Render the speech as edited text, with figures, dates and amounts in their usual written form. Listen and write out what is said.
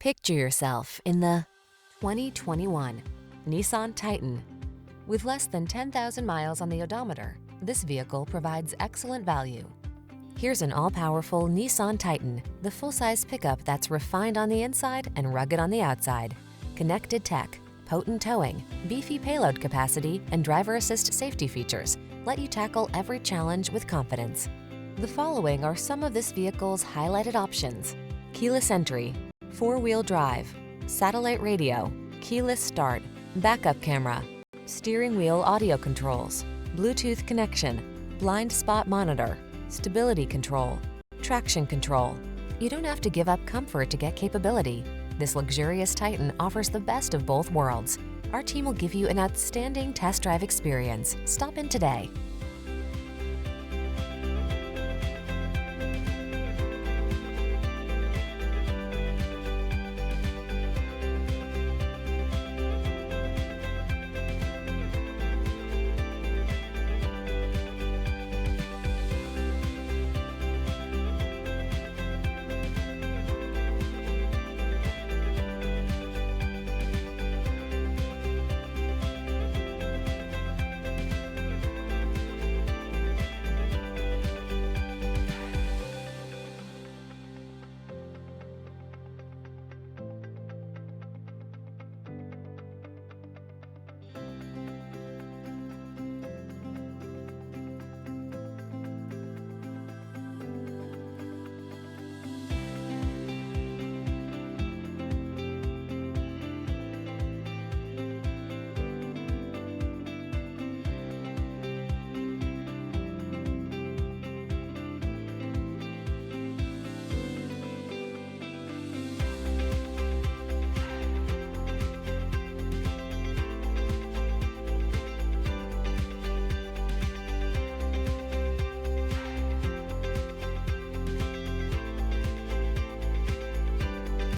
Picture yourself in the 2021 Nissan Titan. With less than 10,000 miles on the odometer, this vehicle provides excellent value. Here's an all-powerful Nissan Titan, the full-size pickup that's refined on the inside and rugged on the outside. Connected tech, potent towing, beefy payload capacity, and driver assist safety features let you tackle every challenge with confidence. The following are some of this vehicle's highlighted options: keyless entry, four-wheel drive, satellite radio, keyless start, backup camera, steering wheel audio controls, Bluetooth connection, blind spot monitor, stability control, traction control. You don't have to give up comfort to get capability. This luxurious Titan offers the best of both worlds. Our team will give you an outstanding test drive experience. Stop in today.